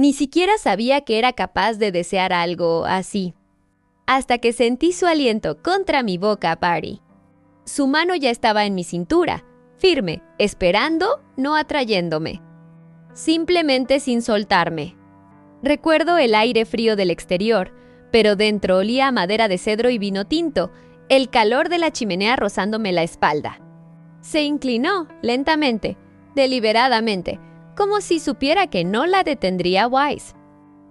Ni siquiera sabía que era capaz de desear algo así. Hasta que sentí su aliento contra mi boca, Patty. Su mano ya estaba en mi cintura, firme, esperando, no atrayéndome. Simplemente sin soltarme. Recuerdo el aire frío del exterior, pero dentro olía a madera de cedro y vino tinto, el calor de la chimenea rozándome la espalda. Se inclinó, lentamente, deliberadamente, como si supiera que no la detendría Wise.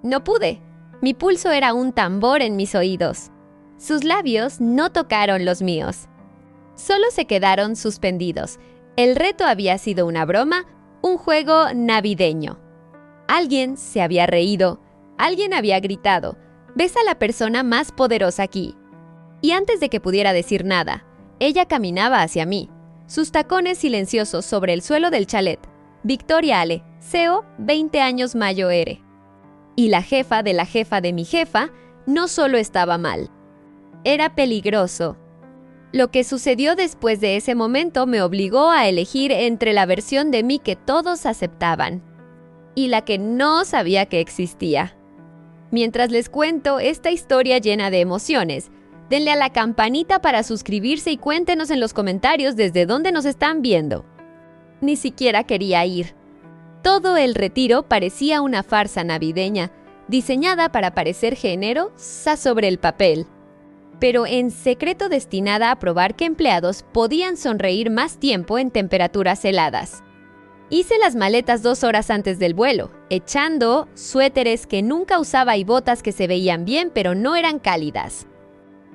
No pude. Mi pulso era un tambor en mis oídos. Sus labios no tocaron los míos. Solo se quedaron suspendidos. El reto había sido una broma, un juego navideño. Alguien se había reído, alguien había gritado, «Ves a la persona más poderosa aquí». Y antes de que pudiera decir nada, ella caminaba hacia mí, sus tacones silenciosos sobre el suelo del chalet. Victoria Ale, CEO, 20 años mayo ere. Y la jefa de mi jefa no solo estaba mal. Era peligroso. Lo que sucedió después de ese momento me obligó a elegir entre la versión de mí que todos aceptaban y la que no sabía que existía. Mientras les cuento esta historia llena de emociones, denle a la campanita para suscribirse y cuéntenos en los comentarios desde dónde nos están viendo. Ni siquiera quería ir. Todo el retiro parecía una farsa navideña, diseñada para parecer generosa sobre el papel, pero en secreto destinada a probar que empleados podían sonreír más tiempo en temperaturas heladas. Hice las maletas 2 horas antes del vuelo, echando suéteres que nunca usaba y botas que se veían bien pero no eran cálidas.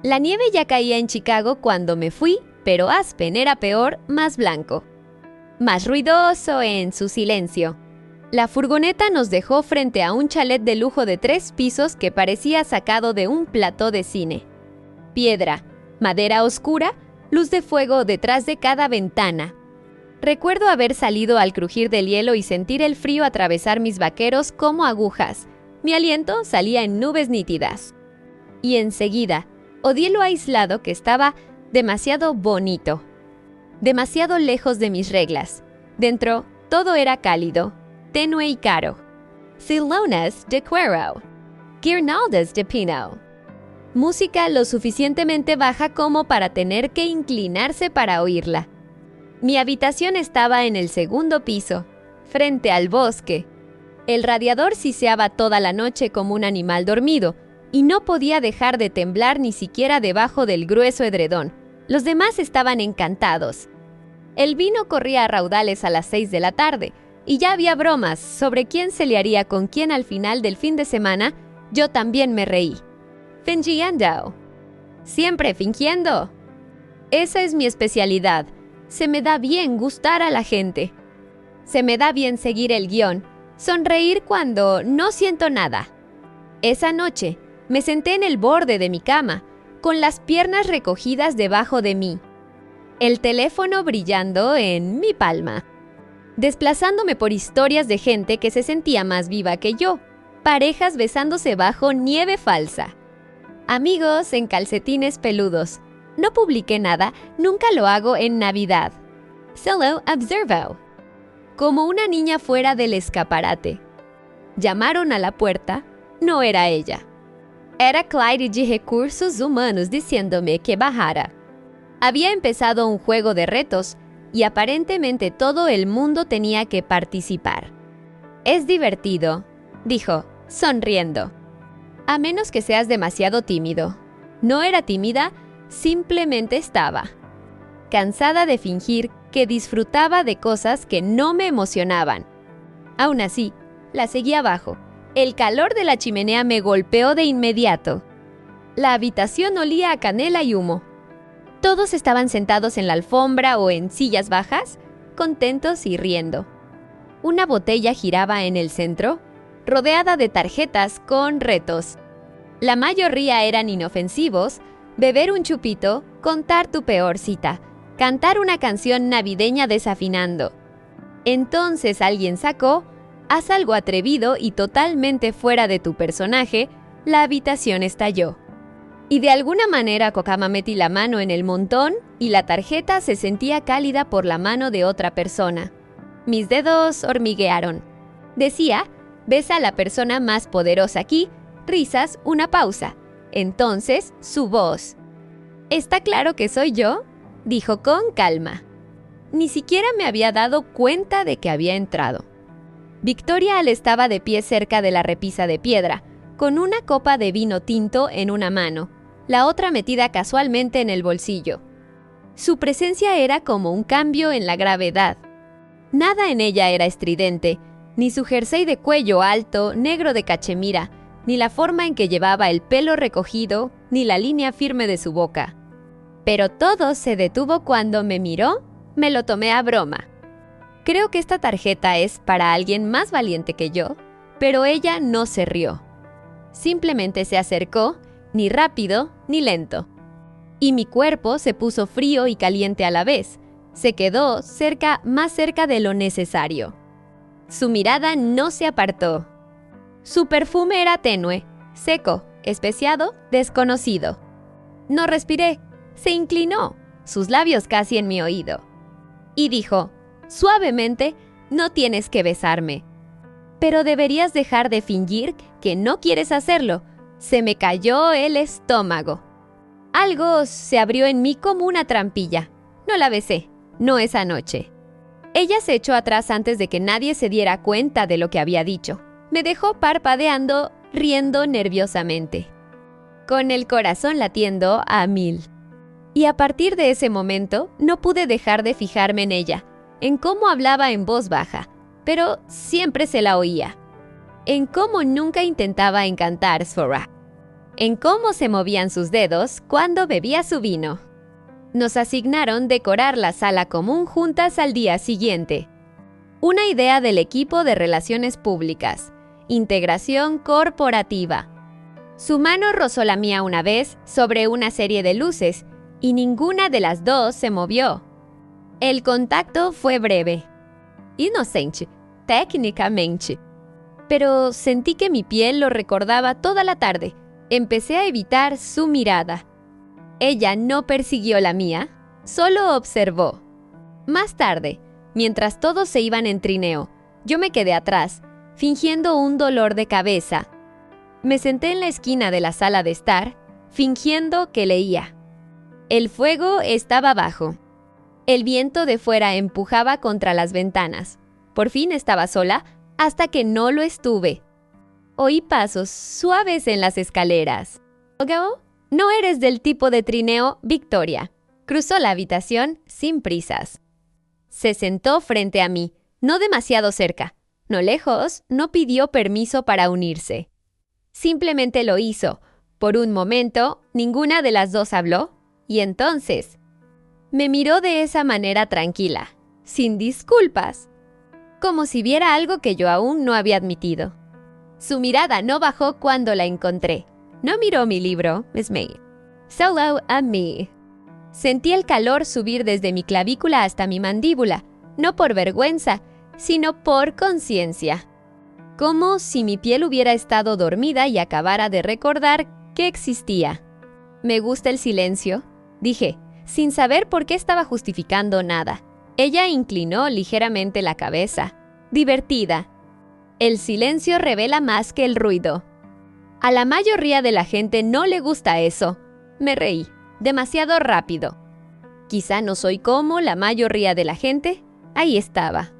La nieve ya caía en Chicago cuando me fui, pero Aspen era peor, más blanco. Más ruidoso en su silencio. La furgoneta nos dejó frente a un chalet de lujo de 3 pisos que parecía sacado de un plató de cine. Piedra, madera oscura, luz de fuego detrás de cada ventana. Recuerdo haber salido al crujir del hielo y sentir el frío atravesar mis vaqueros como agujas. Mi aliento salía en nubes nítidas. Y enseguida, odié lo aislado que estaba, demasiado bonito. Demasiado lejos de mis reglas. Dentro, todo era cálido, tenue y caro. Silonas de cuero. Guirnaldas de pino. Música lo suficientemente baja como para tener que inclinarse para oírla. Mi habitación estaba en el 2º piso, frente al bosque. El radiador siseaba toda la noche como un animal dormido, y no podía dejar de temblar ni siquiera debajo del grueso edredón. Los demás estaban encantados. El vino corría a raudales a las 6 de la tarde, y ya había bromas sobre quién se liaría con quién al final del fin de semana. Yo también me reí. Fingiendo. Siempre fingiendo. Esa es mi especialidad. Se me da bien gustar a la gente. Se me da bien seguir el guión, sonreír cuando no siento nada. Esa noche, me senté en el borde de mi cama, con las piernas recogidas debajo de mí, el teléfono brillando en mi palma, desplazándome por historias de gente que se sentía más viva que yo, parejas besándose bajo nieve falsa, amigos en calcetines peludos. No publiqué nada, nunca lo hago en Navidad. Solo observo. Como una niña fuera del escaparate. Llamaron a la puerta, no era ella. Era Clyde de Recursos Humanos diciéndome que bajara. Había empezado un juego de retos y aparentemente todo el mundo tenía que participar. Es divertido, dijo, sonriendo. A menos que seas demasiado tímido. No era tímida, simplemente estaba. Cansada de fingir que disfrutaba de cosas que no me emocionaban. Aún así, la seguí abajo. El calor de la chimenea me golpeó de inmediato. La habitación olía a canela y humo. Todos estaban sentados en la alfombra o en sillas bajas, contentos y riendo. Una botella giraba en el centro, rodeada de tarjetas con retos. La mayoría eran inofensivos: beber un chupito, contar tu peor cita, cantar una canción navideña desafinando. Entonces alguien sacó: haz algo atrevido y totalmente fuera de tu personaje. La habitación estalló. Y de alguna manera Kokama metí la mano en el montón y la tarjeta se sentía cálida por la mano de otra persona. Mis dedos hormiguearon. Decía: Ves a la persona más poderosa aquí, risas, una pausa. Entonces, su voz. ¿Está claro que soy yo?, dijo con calma. Ni siquiera me había dado cuenta de que había entrado. Victoria estaba de pie cerca de la repisa de piedra, con una copa de vino tinto en una mano, la otra metida casualmente en el bolsillo. Su presencia era como un cambio en la gravedad. Nada en ella era estridente, ni su jersey de cuello alto, negro de cachemira, ni la forma en que llevaba el pelo recogido, ni la línea firme de su boca. Pero todo se detuvo cuando me miró. Me lo tomé a broma. Creo que esta tarjeta es para alguien más valiente que yo, pero ella no se rió. Simplemente se acercó, ni rápido ni lento. Y mi cuerpo se puso frío y caliente a la vez. Se quedó más cerca de lo necesario. Su mirada no se apartó. Su perfume era tenue, seco, especiado, desconocido. No respiré. Se inclinó, sus labios casi en mi oído. Y dijo, suavemente, no tienes que besarme. Pero deberías dejar de fingir que no quieres hacerlo. Se me cayó el estómago. Algo se abrió en mí como una trampilla. No la besé, no esa noche. Ella se echó atrás antes de que nadie se diera cuenta de lo que había dicho. Me dejó parpadeando, riendo nerviosamente, con el corazón latiendo a 1000. Y a partir de ese momento, no pude dejar de fijarme en ella, en cómo hablaba en voz baja, pero siempre se la oía. En cómo nunca intentaba encantar Sforra. En cómo se movían sus dedos cuando bebía su vino. Nos asignaron decorar la sala común juntas al día siguiente. Una idea del equipo de relaciones públicas. Integración corporativa. Su mano rozó la mía una vez sobre una serie de luces, y ninguna de las dos se movió. El contacto fue breve. Inocente, técnicamente. Pero sentí que mi piel lo recordaba toda la tarde. Empecé a evitar su mirada. Ella no persiguió la mía, solo observó. Más tarde, mientras todos se iban en trineo, yo me quedé atrás, fingiendo un dolor de cabeza. Me senté en la esquina de la sala de estar, fingiendo que leía. El fuego estaba bajo. El viento de fuera empujaba contra las ventanas. Por fin estaba sola, hasta que no lo estuve. Oí pasos suaves en las escaleras. ¿Ogo? No eres del tipo de trineo, Victoria. Cruzó la habitación sin prisas. Se sentó frente a mí, no demasiado cerca, no lejos, no pidió permiso para unirse. Simplemente lo hizo. Por un momento, ninguna de las dos habló, y entonces me miró de esa manera tranquila, sin disculpas, como si viera algo que yo aún no había admitido. Su mirada no bajó cuando la encontré. No miró mi libro, Miss May. Solo a mí. Sentí el calor subir desde mi clavícula hasta mi mandíbula, no por vergüenza, sino por conciencia. Como si mi piel hubiera estado dormida y acabara de recordar que existía. Me gusta el silencio, dije, sin saber por qué estaba justificando nada. Ella inclinó ligeramente la cabeza, divertida. El silencio revela más que el ruido. A la mayoría de la gente no le gusta eso. Me reí, demasiado rápido. Quizá no soy como la mayoría de la gente. Ahí estaba.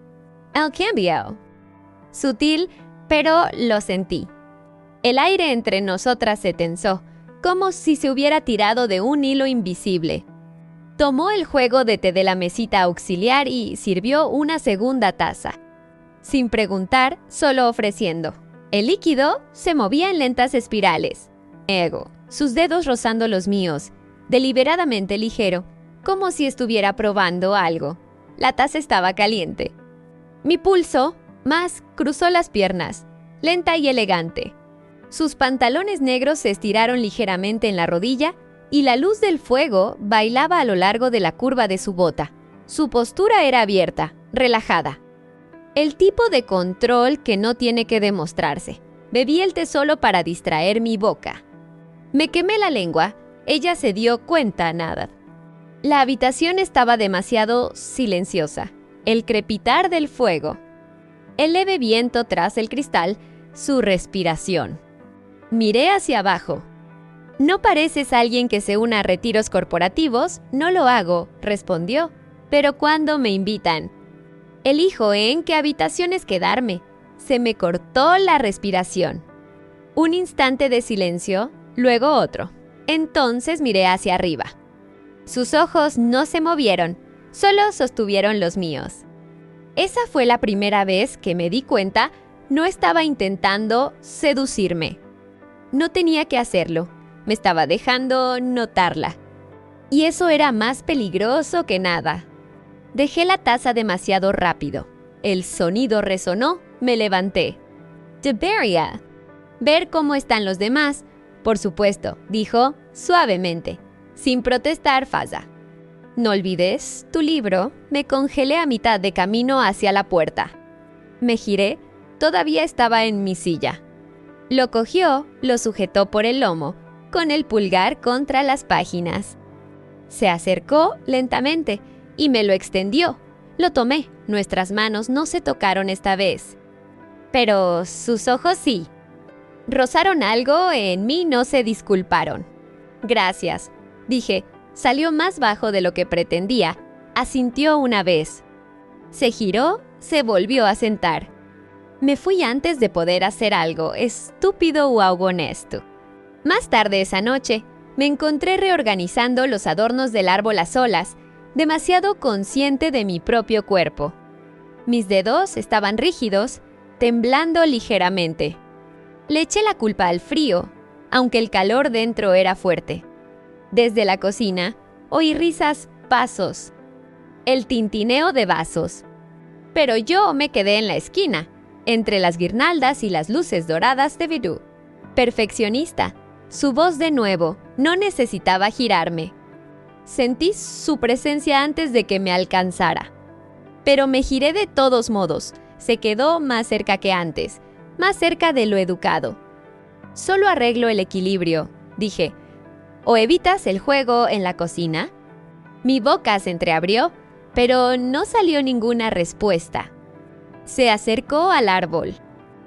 El cambio. Sutil, pero lo sentí. El aire entre nosotras se tensó, como si se hubiera tirado de un hilo invisible. Tomó el jugo de té de la mesita auxiliar y sirvió una segunda taza. Sin preguntar, solo ofreciendo. El líquido se movía en lentas espirales. Sus dedos rozando los míos, deliberadamente ligero, como si estuviera probando algo. La taza estaba caliente. Mi pulso, más, cruzó las piernas, lenta y elegante. Sus pantalones negros se estiraron ligeramente en la rodilla y la luz del fuego bailaba a lo largo de la curva de su bota. Su postura era abierta, relajada. El tipo de control que no tiene que demostrarse. Bebí el té solo para distraer mi boca. Me quemé la lengua. Ella se dio cuenta, nada. La habitación estaba demasiado silenciosa. El crepitar del fuego. El leve viento tras el cristal su respiración. Miré hacia abajo. «No pareces alguien que se una a retiros corporativos, no lo hago», respondió. «Pero cuando me invitan, elijo en qué habitaciones quedarme». Se me cortó la respiración. Un instante de silencio, luego otro. Entonces miré hacia arriba. Sus ojos no se movieron, solo sostuvieron los míos. Esa fue la primera vez que me di cuenta no estaba intentando seducirme. No tenía que hacerlo, me estaba dejando notarla. Y eso era más peligroso que nada. Dejé la taza demasiado rápido. El sonido resonó, me levanté. «Debería ver cómo están los demás», por supuesto, dijo suavemente, sin protestar Faza. «No olvides tu libro». Me congelé a mitad de camino hacia la puerta. Me giré, todavía estaba en mi silla. Lo cogió, lo sujetó por el lomo, con el pulgar contra las páginas. Se acercó lentamente y me lo extendió. Lo tomé, nuestras manos no se tocaron esta vez. Pero sus ojos sí. Rozaron algo en mí, no se disculparon. «Gracias», dije. Salió más bajo de lo que pretendía. Asintió una vez. Se giró, se volvió a sentar. Me fui antes de poder hacer algo estúpido o algo honesto. Más tarde esa noche, me encontré reorganizando los adornos del árbol a solas, demasiado consciente de mi propio cuerpo. Mis dedos estaban rígidos, temblando ligeramente. Le eché la culpa al frío, aunque el calor dentro era fuerte. Desde la cocina, oí risas, pasos, el tintineo de vasos. Pero yo me quedé en la esquina, entre las guirnaldas y las luces doradas de Vidú. Perfeccionista, su voz de nuevo, no necesitaba girarme. Sentí su presencia antes de que me alcanzara. Pero me giré de todos modos, se quedó más cerca que antes, más cerca de lo educado. «Solo arreglo el equilibrio», dije. «¿O evitas el juego en la cocina?» Mi boca se entreabrió, pero no salió ninguna respuesta. Se acercó al árbol.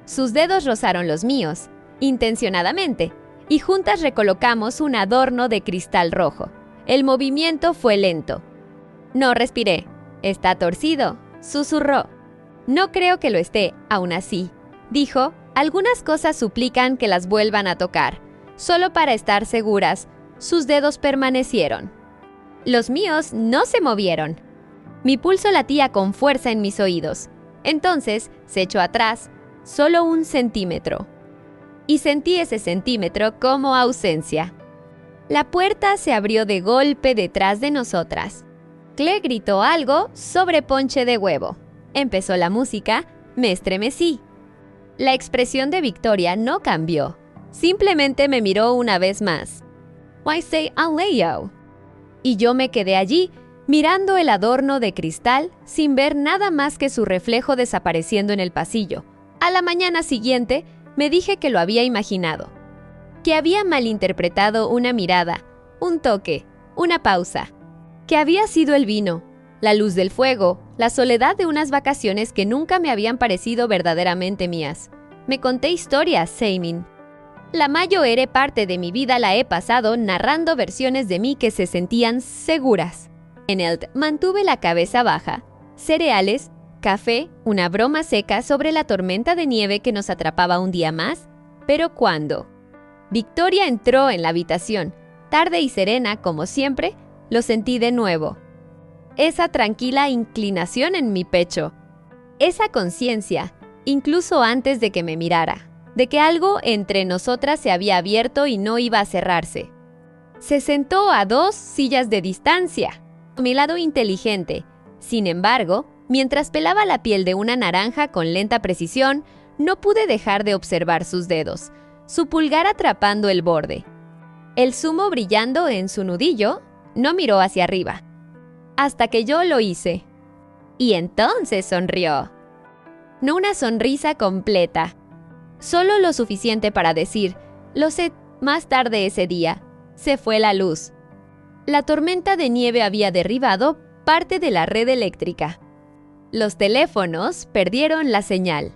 Sus dedos rozaron los míos, intencionadamente, y juntas recolocamos un adorno de cristal rojo. El movimiento fue lento. «No respiré. Está torcido», susurró. «No creo que lo esté, aún así», dijo. «Algunas cosas suplican que las vuelvan a tocar. Solo para estar seguras». Sus dedos permanecieron. Los míos no se movieron. Mi pulso latía con fuerza en mis oídos. Entonces se echó atrás, solo 1 centímetro. Y sentí ese centímetro como ausencia. La puerta se abrió de golpe detrás de nosotras. Claire gritó algo sobre ponche de huevo. Empezó la música, me estremecí. La expresión de Victoria no cambió. Simplemente me miró una vez más. «Why say Aleo?» Y yo me quedé allí, mirando el adorno de cristal, sin ver nada más que su reflejo desapareciendo en el pasillo. A la mañana siguiente, me dije que lo había imaginado. Que había malinterpretado una mirada, un toque, una pausa. Que había sido el vino, la luz del fuego, la soledad de unas vacaciones que nunca me habían parecido verdaderamente mías. Me conté historias, Seimin. La mayor parte de mi vida la he pasado narrando versiones de mí que se sentían seguras. En Eld mantuve la cabeza baja, cereales, café, una broma seca sobre la tormenta de nieve que nos atrapaba un día más. Pero ¿cuándo? Victoria entró en la habitación. Tarde y serena, como siempre, lo sentí de nuevo. Esa tranquila inclinación en mi pecho. Esa conciencia, incluso antes de que me mirara, de que algo entre nosotras se había abierto y no iba a cerrarse. Se sentó a 2 sillas de distancia, a mi lado inteligente. Sin embargo, mientras pelaba la piel de una naranja con lenta precisión, no pude dejar de observar sus dedos, su pulgar atrapando el borde. El zumo brillando en su nudillo, no miró hacia arriba. Hasta que yo lo hice. Y entonces sonrió. No una sonrisa completa. Solo lo suficiente para decir, lo sé, más tarde ese día, se fue la luz. La tormenta de nieve había derribado parte de la red eléctrica. Los teléfonos perdieron la señal.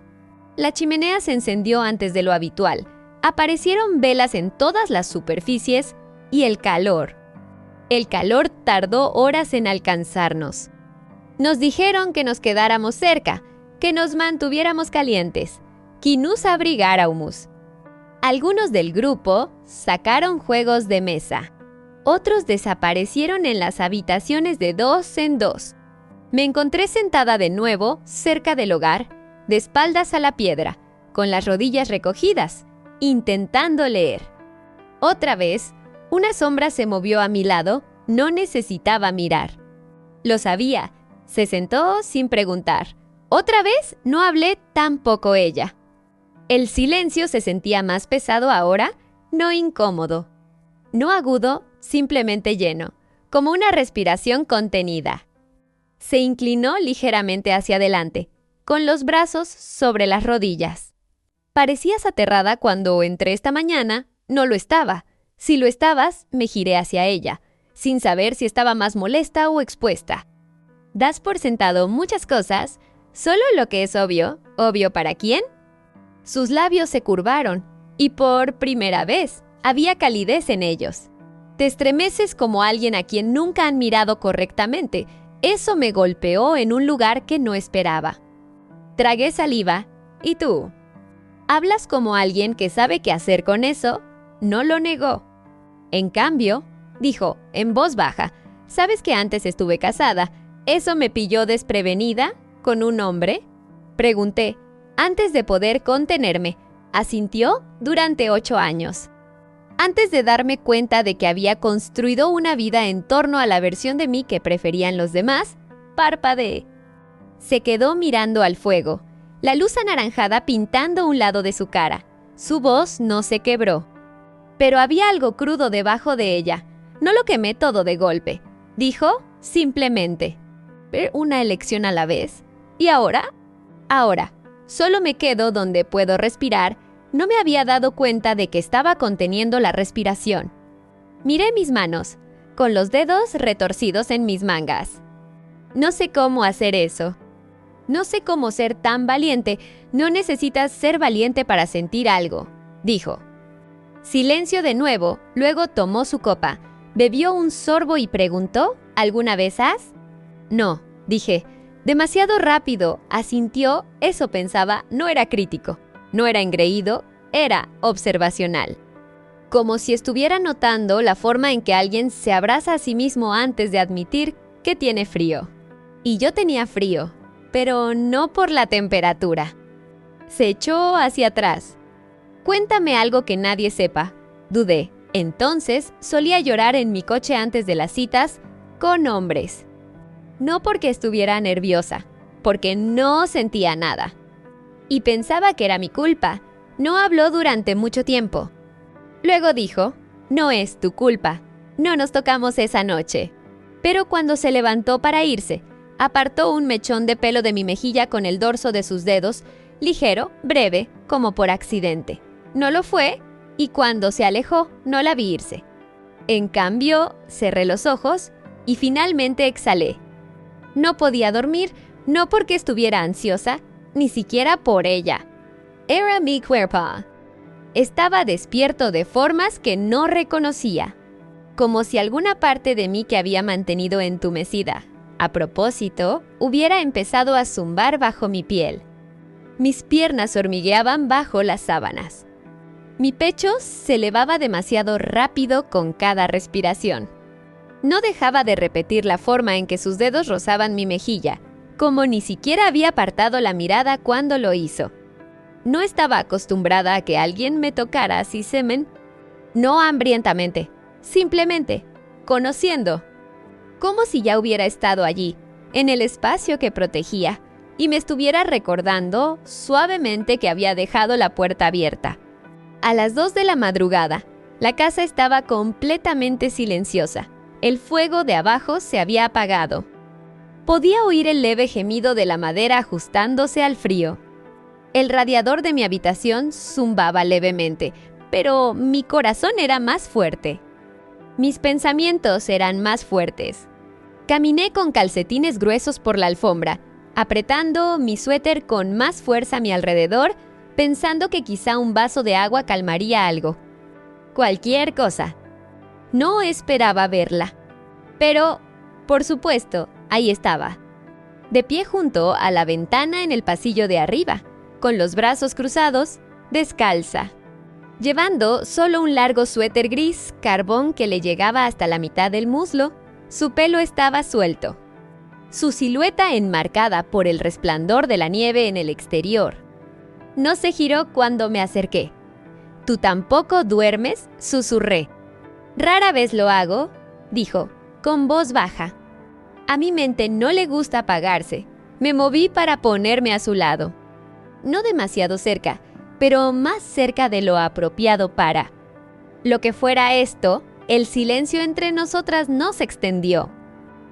La chimenea se encendió antes de lo habitual. Aparecieron velas en todas las superficies y el calor. El calor tardó horas en alcanzarnos. Nos dijeron que nos quedáramos cerca, que nos mantuviéramos calientes, que nos abrigáramos. Algunos del grupo sacaron juegos de mesa. Otros desaparecieron en las habitaciones de dos en dos. Me encontré sentada de nuevo cerca del hogar, de espaldas a la piedra, con las rodillas recogidas, intentando leer. Otra vez, una sombra se movió a mi lado, no necesitaba mirar. Lo sabía, se sentó sin preguntar. Otra vez no hablé, tampoco ella. El silencio se sentía más pesado ahora, no incómodo. No agudo, simplemente lleno, como una respiración contenida. Se inclinó ligeramente hacia adelante, con los brazos sobre las rodillas. Parecías aterrada cuando entré esta mañana. No lo estaba. Si lo estabas, me giré hacia ella, sin saber si estaba más molesta o expuesta. Das por sentado muchas cosas, solo lo que es obvio. ¿Obvio para quién? Sus labios se curvaron, y por primera vez había calidez en ellos. Te estremeces como alguien a quien nunca han mirado correctamente. Eso me golpeó en un lugar que no esperaba. Tragué saliva. ¿Y tú? ¿Hablas como alguien que sabe qué hacer con eso? No lo negó. En cambio, dijo, en voz baja, ¿sabes que antes estuve casada? ¿Eso me pilló desprevenida? ¿Con un hombre? Pregunté, antes de poder contenerme. Asintió durante 8 años. Antes de darme cuenta de que había construido una vida en torno a la versión de mí que preferían los demás, parpadeé. Se quedó mirando al fuego, la luz anaranjada pintando un lado de su cara. Su voz no se quebró. Pero había algo crudo debajo de ella. No lo quemé todo de golpe. Dijo, simplemente, una elección a la vez. ¿Y ahora? Ahora, solo me quedo donde puedo respirar. No me había dado cuenta de que estaba conteniendo la respiración. Miré mis manos, con los dedos retorcidos en mis mangas. No sé cómo hacer eso. No sé cómo ser tan valiente. No necesitas ser valiente para sentir algo, dijo. Silencio de nuevo, luego tomó su copa, bebió un sorbo y preguntó, ¿alguna vez has? No, dije. Demasiado rápido, asintió, eso pensaba, no era crítico. No era engreído, era observacional. Como si estuviera notando la forma en que alguien se abraza a sí mismo antes de admitir que tiene frío. Y yo tenía frío, pero no por la temperatura. Se echó hacia atrás. Cuéntame algo que nadie sepa. Dudé. Entonces, solía llorar en mi coche antes de las citas con hombres. No porque estuviera nerviosa, porque no sentía nada. Y pensaba que era mi culpa. No habló durante mucho tiempo. Luego dijo, no es tu culpa. No nos tocamos esa noche. Pero cuando se levantó para irse, apartó un mechón de pelo de mi mejilla con el dorso de sus dedos, ligero, breve, como por accidente. No lo fue, y cuando se alejó, no la vi irse. En cambio, cerré los ojos y finalmente exhalé. No podía dormir, no porque estuviera ansiosa, ni siquiera por ella. Era mi cuerpo. Estaba despierto de formas que no reconocía, como si alguna parte de mí que había mantenido entumecida, a propósito, hubiera empezado a zumbar bajo mi piel. Mis piernas hormigueaban bajo las sábanas. Mi pecho se elevaba demasiado rápido con cada respiración. No dejaba de repetir la forma en que sus dedos rozaban mi mejilla, como ni siquiera había apartado la mirada cuando lo hizo. No estaba acostumbrada a que alguien me tocara así semen, no hambrientamente, simplemente, conociendo, como si ya hubiera estado allí, en el espacio que protegía, y me estuviera recordando suavemente que había dejado la puerta abierta. A las 2 de la madrugada, la casa estaba completamente silenciosa. El fuego de abajo se había apagado. Podía oír el leve gemido de la madera ajustándose al frío. El radiador de mi habitación zumbaba levemente, pero mi corazón era más fuerte. Mis pensamientos eran más fuertes. Caminé con calcetines gruesos por la alfombra, apretando mi suéter con más fuerza a mi alrededor, pensando que quizá un vaso de agua calmaría algo. Cualquier cosa. No esperaba verla. Pero, por supuesto, ahí estaba. De pie junto a la ventana en el pasillo de arriba, con los brazos cruzados, descalza. Llevando solo un largo suéter gris, carbón que le llegaba hasta la mitad del muslo, su pelo estaba suelto. Su silueta enmarcada por el resplandor de la nieve en el exterior. No se giró cuando me acerqué. «¿Tú tampoco duermes?», susurré. «Rara vez lo hago», dijo, con voz baja. A mi mente no le gusta apagarse. Me moví para ponerme a su lado. No demasiado cerca, pero más cerca de lo apropiado para. Lo que fuera esto, el silencio entre nosotras no se extendió.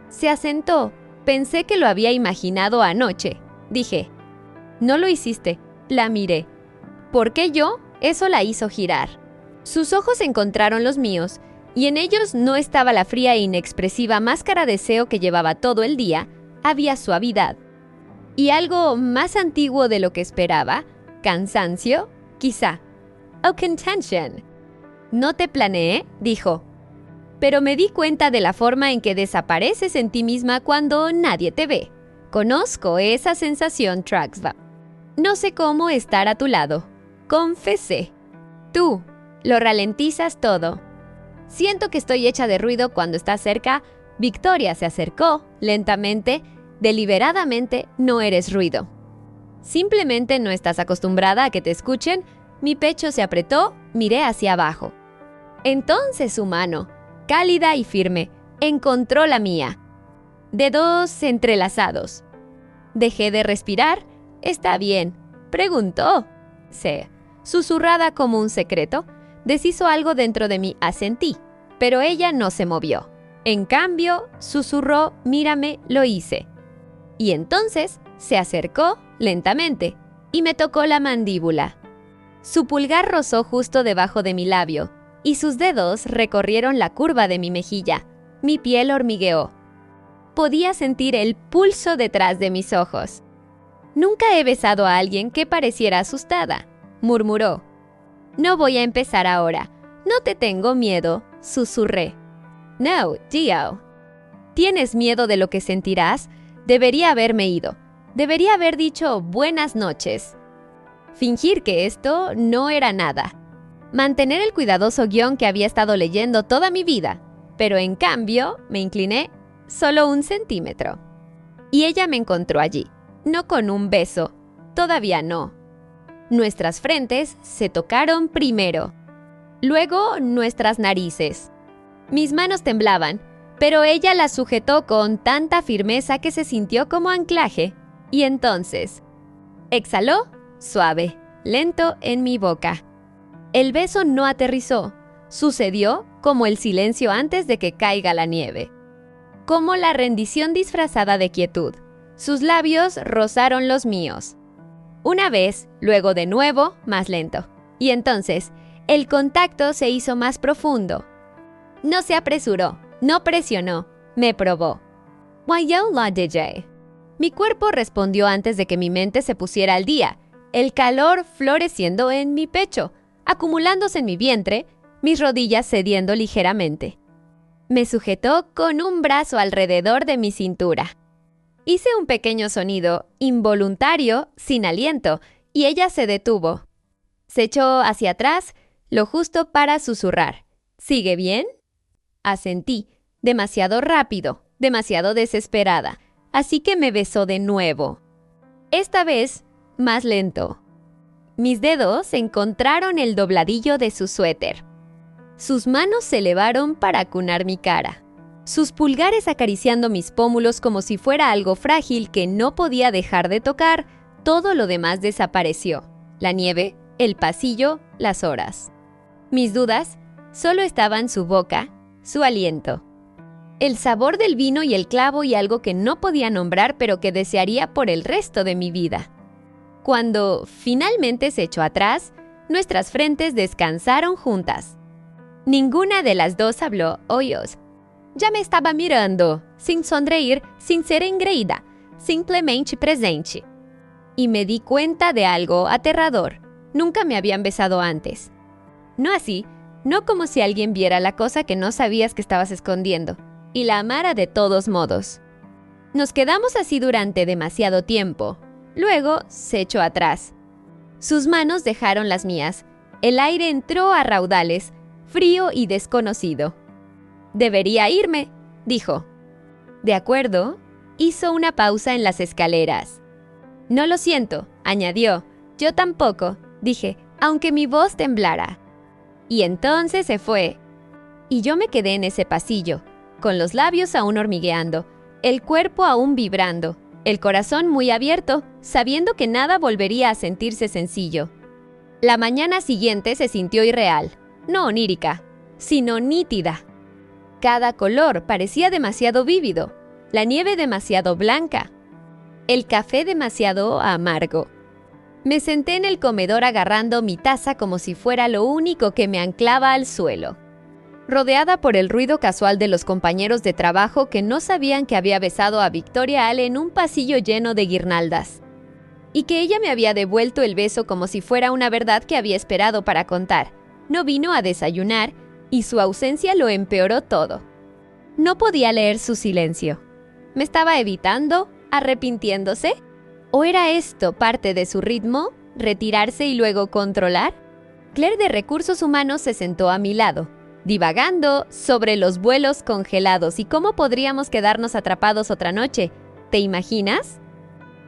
Se asentó. Pensé que lo había imaginado anoche. Dije, «No lo hiciste». La miré. ¿Por qué yo? Eso la hizo girar. Sus ojos encontraron los míos, y en ellos no estaba la fría e inexpresiva máscara de deseo que llevaba todo el día, había suavidad. Y algo más antiguo de lo que esperaba, cansancio, quizá. «Oh, contention». «No te planeé», dijo. «Pero me di cuenta de la forma en que desapareces en ti misma cuando nadie te ve. Conozco esa sensación, Traxva. No sé cómo estar a tu lado», confesé. «Tú, lo ralentizas todo. Siento que estoy hecha de ruido cuando estás cerca». Victoria se acercó, lentamente, deliberadamente. «No eres ruido. Simplemente no estás acostumbrada a que te escuchen». Mi pecho se apretó, miré hacia abajo. Entonces su mano, cálida y firme, encontró la mía. Dedos entrelazados. Dejé de respirar. «¿Está bien?», preguntó. Susurrada como un secreto, deshizo algo dentro de mí. Asentí, pero ella no se movió. En cambio, susurró, «Mírame», lo hice. Y entonces se acercó lentamente y me tocó la mandíbula. Su pulgar rozó justo debajo de mi labio y sus dedos recorrieron la curva de mi mejilla. Mi piel hormigueó. Podía sentir el pulso detrás de mis ojos. «Nunca he besado a alguien que pareciera asustada», murmuró. «No voy a empezar ahora. No te tengo miedo», susurré. «No, Dio». «¿Tienes miedo de lo que sentirás?». Debería haberme ido. Debería haber dicho buenas noches. Fingir que esto no era nada. Mantener el cuidadoso guión que había estado leyendo toda mi vida. Pero en cambio, me incliné solo 1 centímetro. Y ella me encontró allí. No con un beso. Todavía no. Nuestras frentes se tocaron primero. Luego nuestras narices. Mis manos temblaban, pero ella las sujetó con tanta firmeza que se sintió como anclaje. Y entonces, exhaló, suave, lento en mi boca. El beso no aterrizó. Sucedió como el silencio antes de que caiga la nieve. Como la rendición disfrazada de quietud. Sus labios rozaron los míos. Una vez, luego de nuevo, más lento. Y entonces, el contacto se hizo más profundo. No se apresuró, no presionó, me probó. «Why DJ». Mi cuerpo respondió antes de que mi mente se pusiera al día, el calor floreciendo en mi pecho, acumulándose en mi vientre, mis rodillas cediendo ligeramente. Me sujetó con un brazo alrededor de mi cintura. Hice un pequeño sonido, involuntario, sin aliento, y ella se detuvo. Se echó hacia atrás, lo justo para susurrar. «¿Sigue bien?». Asentí, demasiado rápido, demasiado desesperada, así que me besó de nuevo. Esta vez, más lento. Mis dedos encontraron el dobladillo de su suéter. Sus manos se elevaron para acunar mi cara. Sus pulgares acariciando mis pómulos como si fuera algo frágil que no podía dejar de tocar. Todo lo demás desapareció. La nieve, el pasillo, las horas. Mis dudas solo estaban su boca, su aliento. El sabor del vino y el clavo y algo que no podía nombrar pero que desearía por el resto de mi vida. Cuando finalmente se echó atrás, nuestras frentes descansaron juntas. Ninguna de las dos habló hoyos. Ya me estaba mirando, sin sonreír, sin ser engreída. simplemente presente. Y me di cuenta de algo aterrador. Nunca me habían besado antes. No así, no como si alguien viera la cosa que no sabías que estabas escondiendo, y la amara de todos modos. Nos quedamos así durante demasiado tiempo. Luego se echó atrás. Sus manos dejaron las mías. El aire entró a raudales, frío y desconocido. «Debería irme», dijo. «De acuerdo». Hizo una pausa en las escaleras. «No lo siento», añadió. «Yo tampoco», dije, aunque mi voz temblara. Y entonces se fue. Y yo me quedé en ese pasillo, con los labios aún hormigueando, el cuerpo aún vibrando, el corazón muy abierto, sabiendo que nada volvería a sentirse sencillo. La mañana siguiente se sintió irreal, no onírica, sino nítida. Cada color parecía demasiado vívido, la nieve demasiado blanca, el café demasiado amargo. Me senté en el comedor agarrando mi taza como si fuera lo único que me anclaba al suelo, rodeada por el ruido casual de los compañeros de trabajo que no sabían que había besado a Victoria Ale en un pasillo lleno de guirnaldas, y que ella me había devuelto el beso como si fuera una verdad que había esperado para contar. No vino a desayunar, y su ausencia lo empeoró todo. No podía leer su silencio. ¿Me estaba evitando? ¿Arrepintiéndose? ¿O era esto parte de su ritmo? ¿Retirarse y luego controlar? Claire de Recursos Humanos se sentó a mi lado, divagando sobre los vuelos congelados y cómo podríamos quedarnos atrapados otra noche. ¿Te imaginas?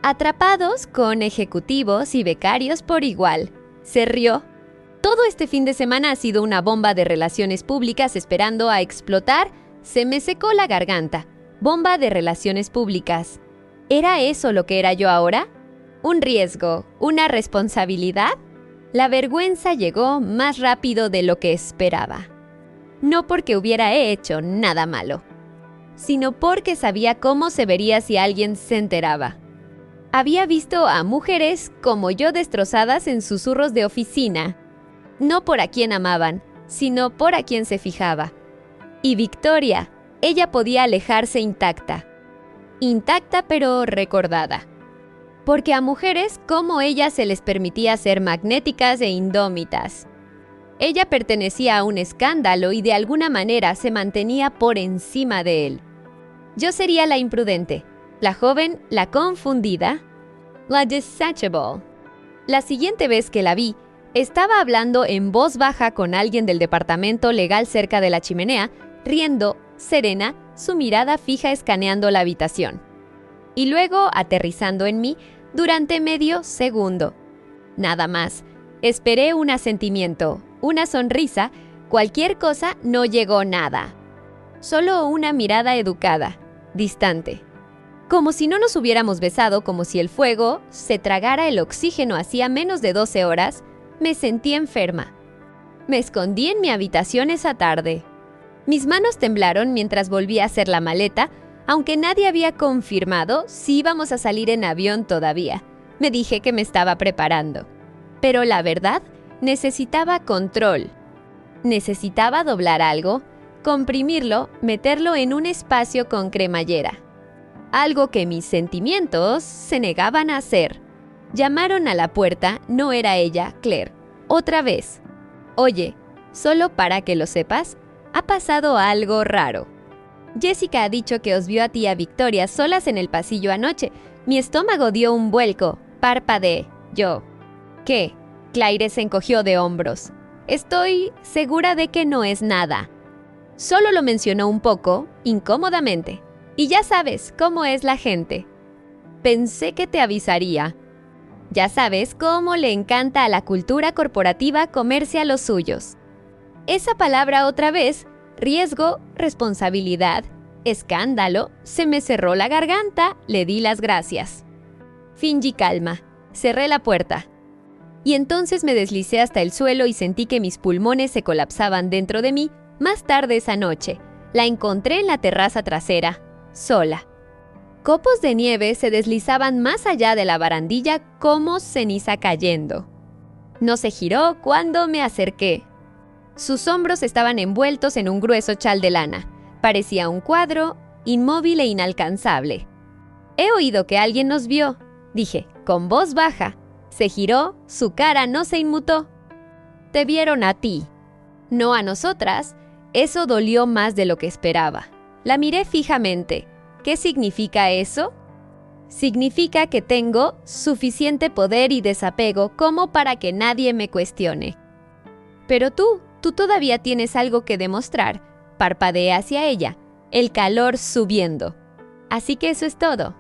Atrapados con ejecutivos y becarios por igual. Se rió. Todo este fin de semana ha sido una bomba de relaciones públicas esperando a explotar. Se me secó la garganta. Bomba de relaciones públicas. ¿Era eso lo que era yo ahora? ¿Un riesgo? ¿Una responsabilidad? La vergüenza llegó más rápido de lo que esperaba. No porque hubiera hecho nada malo, sino porque sabía cómo se vería si alguien se enteraba. Había visto a mujeres como yo destrozadas en susurros de oficina, no por a quien amaban, sino por a quien se fijaba. Y Victoria, ella podía alejarse intacta. Intacta pero recordada. Porque a mujeres como ella se les permitía ser magnéticas e indómitas. Ella pertenecía a un escándalo y de alguna manera se mantenía por encima de él. Yo sería la imprudente, la joven, la confundida, la desechable. La siguiente vez que la vi, estaba hablando en voz baja con alguien del departamento legal cerca de la chimenea, riendo, serena, su mirada fija escaneando la habitación. Y luego aterrizando en mí durante medio segundo. Nada más. Esperé un asentimiento, una sonrisa, cualquier cosa, no llegó nada. Solo una mirada educada, distante. Como si no nos hubiéramos besado, como si el fuego se tragara el oxígeno hacía menos de 12 horas, me sentí enferma. Me escondí en mi habitación esa tarde. Mis manos temblaron mientras volví a hacer la maleta, aunque nadie había confirmado si íbamos a salir en avión todavía. Me dije que me estaba preparando. Pero la verdad, necesitaba control. Necesitaba doblar algo, comprimirlo, meterlo en un espacio con cremallera. Algo que mis sentimientos se negaban a hacer. Llamaron a la puerta, no era ella, Claire. Otra vez. Oye, solo para que lo sepas, ha pasado algo raro. Jessica ha dicho que os vio a ti y a Victoria solas en el pasillo anoche. Mi estómago dio un vuelco. Parpadeé. Yo. ¿Qué? Claire se encogió de hombros. Estoy segura de que no es nada. Solo lo mencionó un poco, incómodamente. Y ya sabes cómo es la gente. Pensé que te avisaría. Ya sabes cómo le encanta a la cultura corporativa comerse a los suyos. Esa palabra otra vez, riesgo, responsabilidad, escándalo, se me cerró la garganta, le di las gracias. Fingí calma, cerré la puerta. Y entonces me deslicé hasta el suelo y sentí que mis pulmones se colapsaban dentro de mí. Más tarde esa noche, la encontré en la terraza trasera, sola. Copos de nieve se deslizaban más allá de la barandilla como ceniza cayendo. No se giró cuando me acerqué. Sus hombros estaban envueltos en un grueso chal de lana. Parecía un cuadro, inmóvil e inalcanzable. He oído que alguien nos vio, dije, con voz baja. Se giró, su cara no se inmutó. Te vieron a ti, no a nosotras. Eso dolió más de lo que esperaba. La miré fijamente. ¿Qué significa eso? Significa que tengo suficiente poder y desapego como para que nadie me cuestione. Pero tú todavía tienes algo que demostrar. Parpadeé hacia ella, el calor subiendo. Así que eso es todo.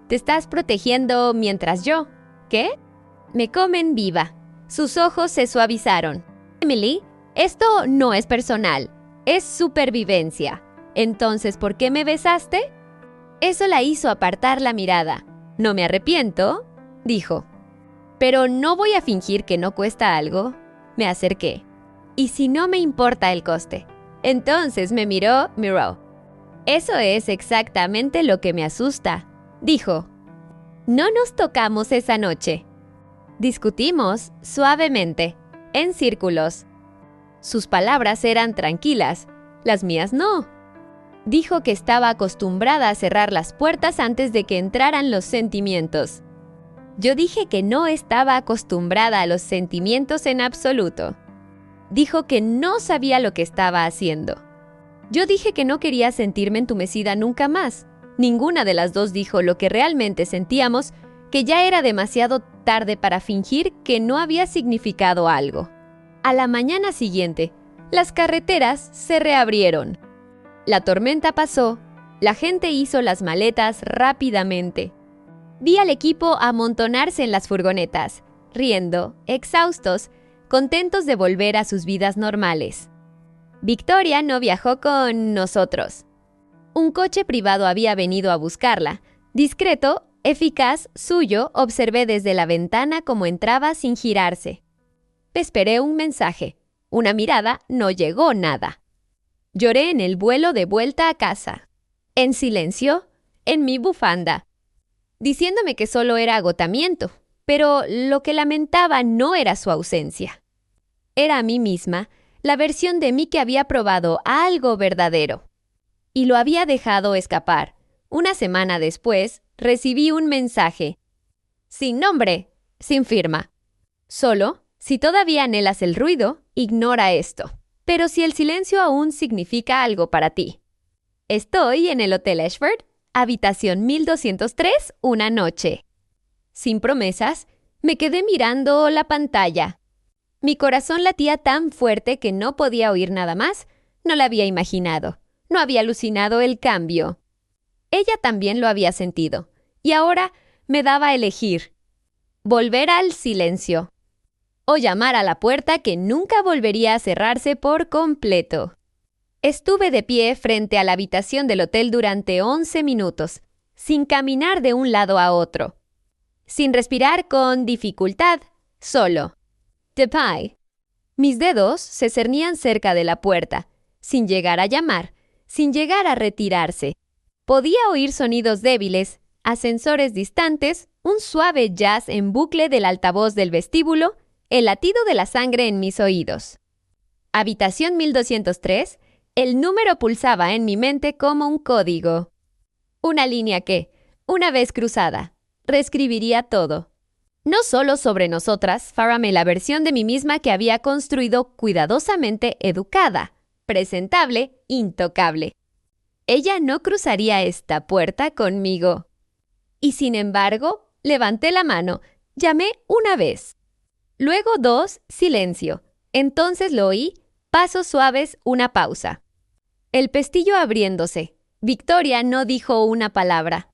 Te estás protegiendo mientras yo... ¿Qué? Me comen viva. Sus ojos se suavizaron. Emily, esto no es personal, es supervivencia. Entonces, ¿por qué me besaste? Eso la hizo apartar la mirada. No me arrepiento, dijo. Pero no voy a fingir que no cuesta algo. Me acerqué. ¿Y si no me importa el coste? Entonces me miró. Eso es exactamente lo que me asusta, dijo. No nos tocamos esa noche. Discutimos suavemente, en círculos. Sus palabras eran tranquilas, las mías no. Dijo que estaba acostumbrada a cerrar las puertas antes de que entraran los sentimientos. Yo dije que no estaba acostumbrada a los sentimientos en absoluto. Dijo que no sabía lo que estaba haciendo. Yo dije que no quería sentirme entumecida nunca más. Ninguna de las dos dijo lo que realmente sentíamos, que ya era demasiado tarde para fingir que no había significado algo. A la mañana siguiente, las carreteras se reabrieron. La tormenta pasó, la gente hizo las maletas rápidamente. Vi al equipo amontonarse en las furgonetas, riendo, exhaustos, contentos de volver a sus vidas normales. Victoria no viajó con nosotros. Un coche privado había venido a buscarla. Discreto, eficaz, suyo, observé desde la ventana cómo entraba sin girarse. Esperé un mensaje. Una mirada, no llegó nada. Lloré en el vuelo de vuelta a casa. En silencio, en mi bufanda. Diciéndome que solo era agotamiento, pero lo que lamentaba no era su ausencia. Era a mí misma, la versión de mí que había probado algo verdadero. Y lo había dejado escapar. Una semana después, recibí un mensaje. Sin nombre, sin firma. Solo, si todavía anhelas el ruido, ignora esto. Pero si el silencio aún significa algo para ti. Estoy en el Hotel Ashford, habitación 1203, una noche. Sin promesas, me quedé mirando la pantalla. Mi corazón latía tan fuerte que no podía oír nada más. No la había imaginado. No había alucinado el cambio. Ella también lo había sentido. Y ahora me daba a elegir. Volver al silencio. O llamar a la puerta que nunca volvería a cerrarse por completo. Estuve de pie frente a la habitación del hotel durante 11 minutos, sin caminar de un lado a otro. Sin respirar con dificultad, solo. De pie. Mis dedos se cernían cerca de la puerta, sin llegar a llamar, sin llegar a retirarse. Podía oír sonidos débiles, ascensores distantes, un suave jazz en bucle del altavoz del vestíbulo, el latido de la sangre en mis oídos. Habitación 1203, el número pulsaba en mi mente como un código. Una línea que, una vez cruzada, reescribiría todo. No solo sobre nosotras, Faramé la versión de mí misma que había construido cuidadosamente educada, presentable, intocable. Ella no cruzaría esta puerta conmigo. Y sin embargo, levanté la mano, llamé una vez. Luego 2, silencio. Entonces lo oí, pasos suaves, una pausa. El pestillo abriéndose. Victoria no dijo una palabra.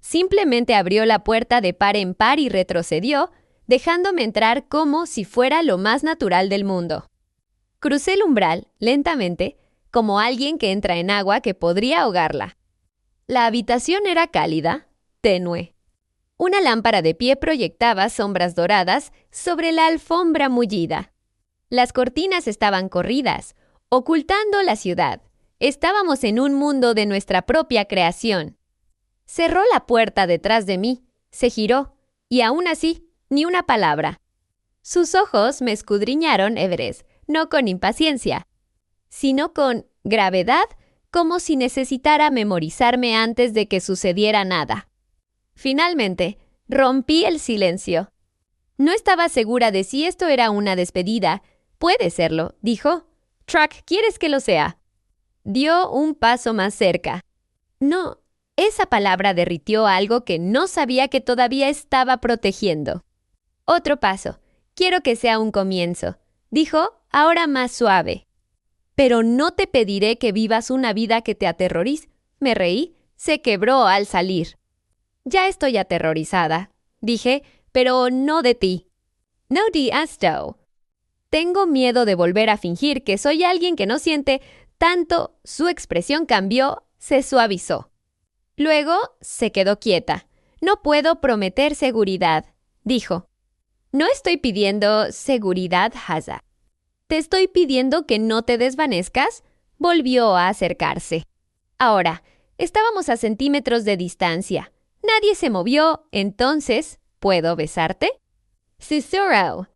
Simplemente abrió la puerta de par en par y retrocedió, dejándome entrar como si fuera lo más natural del mundo. Crucé el umbral, lentamente, como alguien que entra en agua que podría ahogarla. La habitación era cálida, tenue. Una lámpara de pie proyectaba sombras doradas sobre la alfombra mullida. Las cortinas estaban corridas, ocultando la ciudad. Estábamos en un mundo de nuestra propia creación. Cerró la puerta detrás de mí, se giró, y aún así, ni una palabra. Sus ojos me escudriñaron, Everest, no con impaciencia, sino con gravedad, como si necesitara memorizarme antes de que sucediera nada. Finalmente, rompí el silencio. No estaba segura de si esto era una despedida. Puede serlo, dijo. Truck, ¿quieres que lo sea? Dio un paso más cerca. No, esa palabra derritió algo que no sabía que todavía estaba protegiendo. Otro paso. Quiero que sea un comienzo, dijo, ahora más suave. Pero no te pediré que vivas una vida que te aterrorice. Me reí. Se quebró al salir. Ya estoy aterrorizada, dije, pero no de ti. No di esto. Tengo miedo de volver a fingir que soy alguien que no siente tanto. Su expresión cambió, se suavizó. Luego se quedó quieta. No puedo prometer seguridad, dijo. No estoy pidiendo seguridad, Haza. Te estoy pidiendo que no te desvanezcas. Volvió a acercarse. Ahora, estábamos a centímetros de distancia. Nadie se movió, entonces, ¿puedo besarte? Susurró.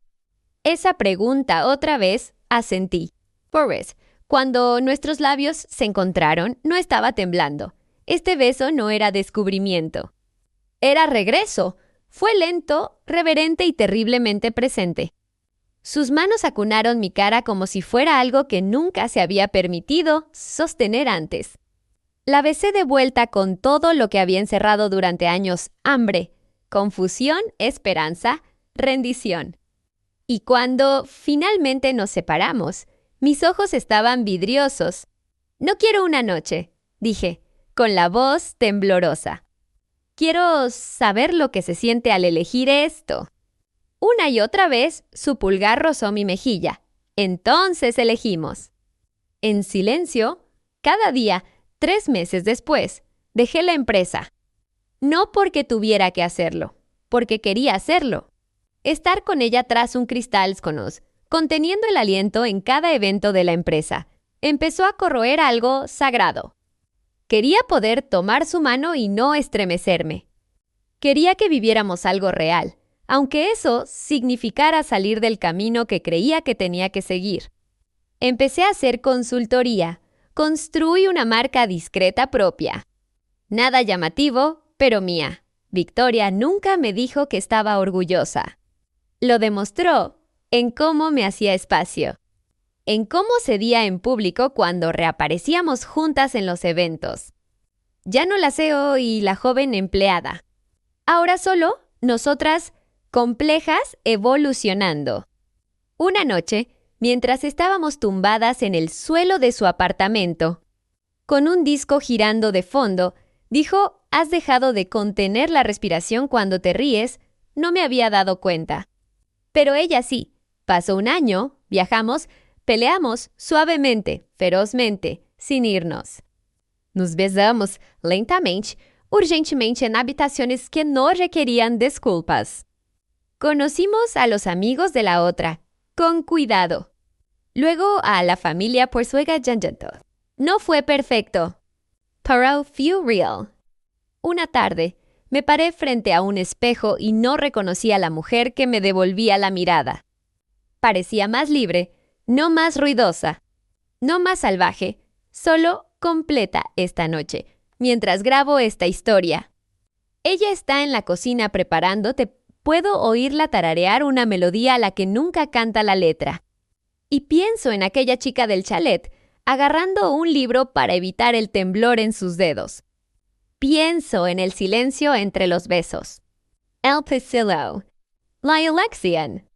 Esa pregunta otra vez asentí. Boris, cuando nuestros labios se encontraron, no estaba temblando. Este beso no era descubrimiento. Era regreso. Fue lento, reverente y terriblemente presente. Sus manos acunaron mi cara como si fuera algo que nunca se había permitido sostener antes. La besé de vuelta con todo lo que había encerrado durante años: hambre, confusión, esperanza, rendición. Y cuando finalmente nos separamos, mis ojos estaban vidriosos. No quiero una noche, dije, con la voz temblorosa. Quiero saber lo que se siente al elegir esto. Una y otra vez su pulgar rozó mi mejilla. Entonces elegimos. En silencio, cada día, 3 meses después, dejé la empresa. No porque tuviera que hacerlo, porque quería hacerlo. Estar con ella tras un cristal conteniendo el aliento en cada evento de la empresa, empezó a corroer algo sagrado. Quería poder tomar su mano y no estremecerme. Quería que viviéramos algo real, aunque eso significara salir del camino que creía que tenía que seguir. Empecé a hacer consultoría. Construí una marca discreta propia. Nada llamativo, pero mía. Victoria nunca me dijo que estaba orgullosa. Lo demostró en cómo me hacía espacio, en cómo cedía en público cuando reaparecíamos juntas en los eventos. Ya no la CEO y la joven empleada. Ahora solo nosotras, complejas, evolucionando. Una noche, mientras estábamos tumbadas en el suelo de su apartamento, con un disco girando de fondo, dijo: «¿Has dejado de contener la respiración cuando te ríes?» No me había dado cuenta. Pero ella sí. Pasó un año, viajamos, peleamos suavemente, ferozmente, sin irnos. Nos besamos lentamente, urgentemente en habitaciones que no requerían disculpas. Conocimos a los amigos de la otra, con cuidado. Luego a la familia por su agradecimiento. No fue perfecto, pero fue real. Una tarde, me paré frente a un espejo y no reconocí a la mujer que me devolvía la mirada. Parecía más libre, no más ruidosa, no más salvaje, solo completa esta noche, mientras grabo esta historia. Ella está en la cocina preparándote. Puedo oírla tararear una melodía a la que nunca canta la letra. Y pienso en aquella chica del chalet, agarrando un libro para evitar el temblor en sus dedos. Pienso en el silencio entre los besos. El Pisillo. La elección.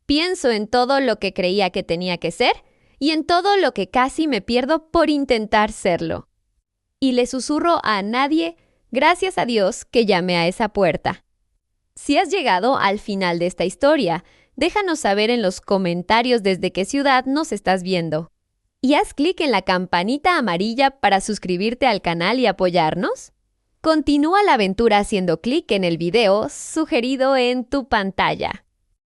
Pienso en todo lo que creía que tenía que ser y en todo lo que casi me pierdo por intentar serlo. Y le susurro a nadie, gracias a Dios, que llame a esa puerta. Si has llegado al final de esta historia, déjanos saber en los comentarios desde qué ciudad nos estás viendo. Y haz clic en la campanita amarilla para suscribirte al canal y apoyarnos. Continúa la aventura haciendo clic en el video sugerido en tu pantalla.